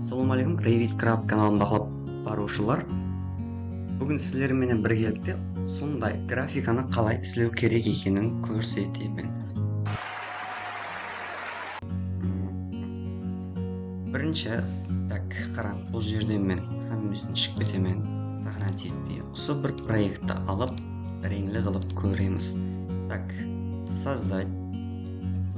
Assalamualaikum, Revit Craft каналын бақылап барушылар. Бүгін сіздермен біргелікте сондай графиканы қалай істеу керек екенін көрсетемін. Бірінші, қараң, бұл жерден мен хаммесін ішіп кетемін. Сохранить етпей, осы бір проектті алып, реңлі қылып көреміз. Создать.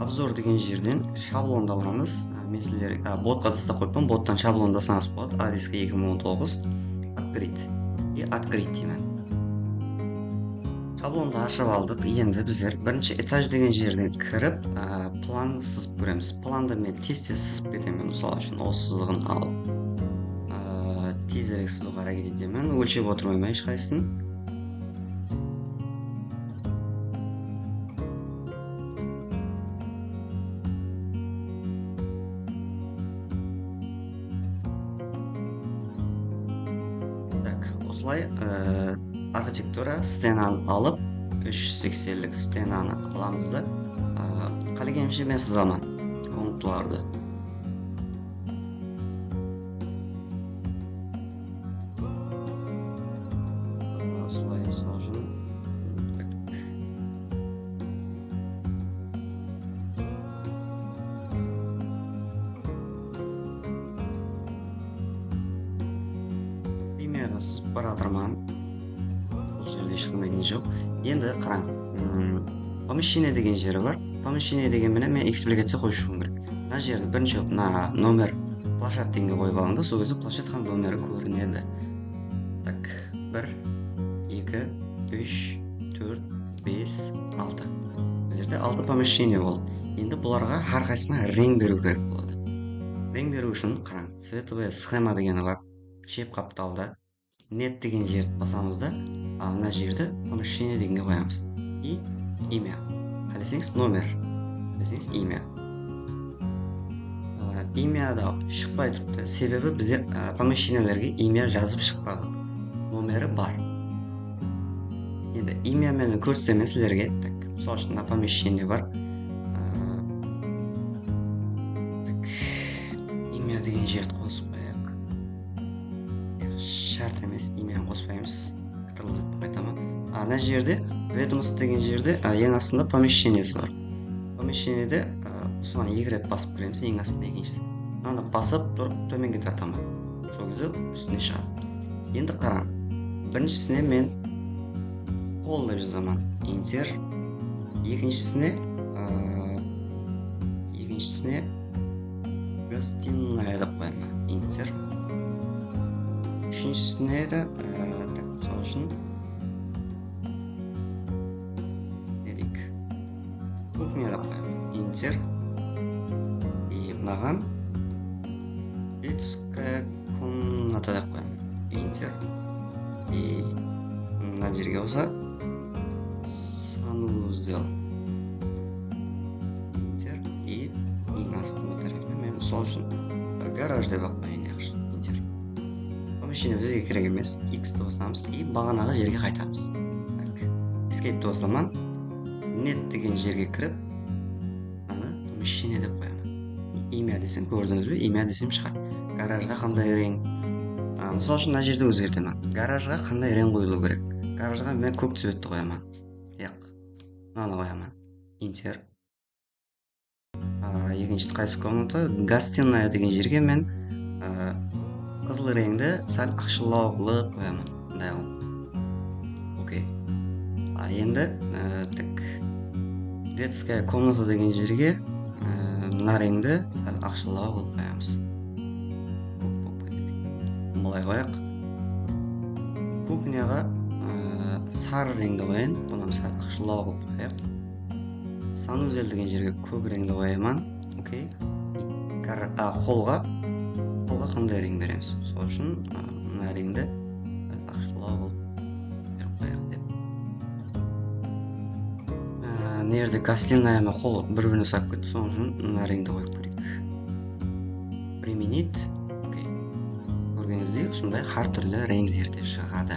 Обзор деген жерден шаблонды аламыз. Мен сіздерге ботқа тастап қойыппын, боттан шаблондасаңыз болады. Адреска 2019 открыть и открыть деймін. Шаблонды ашып алдық. Енді біздер бірінші этаж деген жерден кіріп, планды сызып көреміз. Планды мен тез-тез сызып кетемін. Мысалы үшін осы сызығын алып, тезірек сызуға әрекет етемін. Өлшеп отырмаймын ешқайсысын. Осылай архитектура стенаны алып, 380-лік стенаны аламыз да, қалегенше мен сызамын контурларды. Осылай мысал үшін сызып бара жатырмын. Бұл жерде ешқандай не жоқ. Енді қараң, помещение деген жері бар. Помещение деген мен экспликация қойышуым керек. Мына жерді бірінші номер площадь дегенге қойып алыңыз, сол кезде площадьтың номері көрінеді. 1, 2, 3, 4, 5, 6. Біздерде 6 помещение болды. Енді бұларға әрқайсысына рең беру керек болады. Рең беру үшін қараң, цветовая схема дегені бар. Шеп қапталда. Нет деген жерді басамыз да, мына жерді помещение дегенге қоямыз. И имя. Қалесеңіз номер. Қалесеңіз имя. Имяда шықпай тұрды. Себебі біздер помещениелерге имя жазып шықпадық. Номері бар. Енді имя мені көрсетемін сіздерге. Мысалы үшін помещение бар. Имя деген жерді қосып қояйық. Шарт емес, имяны қоспаймыз. Ана жерде, ведомство деген жерде ең астында помещениесі бар. Помещениеде соған 2 рет басып кіреміз, ең астында екіншісі. Аны басып тұрып төменге тартамын. Сол кезде үстіне шығады. Енді қараң, біріншісіне мен қол деп жазамын. Enter. Екіншісіне гостиная деп қоямын. Enter. Үшіншісіне де мысалы үшін кухня деп қоямын. Enter. И мынаған детская комната деп қоямын. Enter. И мына жерге болса санузел. Enter. И ең астыңғы тарafына мен сол үшін гараж деп қояйын. Enter. Помещение бізге керек емес. X-ті басамыз и бағанағы жерге қайтамыз. Escape'ті басамын. Нет деген жерге кіріп, аны помещение деп қоямын. Имя десем көрдіңіз бе? Имя десем шығады. Гаражға қандай рең? Мысалы үшін мына жерде өзгертемін. Гаражға қандай рең қойылу керек? Гаражға мен көк цветті қоямын. Мынаны қоямын. Enter. Екіншісі қайсы комната? Гостиная деген жерге мен қызыл реңді сәл ақшылау қылып қоямын. Мындай қылып. Окей. Енді детская комната деген жерге мына реңді сәл ақшылау қылып қоямыз. Бұлай қояйық. Кухняға сары реңді қояйын, бұны сәл ақшылау қылып қояйық. Санузел деген жерге көк реңді қоямын. Окей. Холға қандай рең береміз? Сол үшін мына реңді ақшылау қылып қояйық деп. Нерде гостиная мен холл бір-біріне сап кетті, сол үшін мына реңді қойып көрейік. Применить. Көргеніңіздей, осындай әртүрлі реңдерде шығады.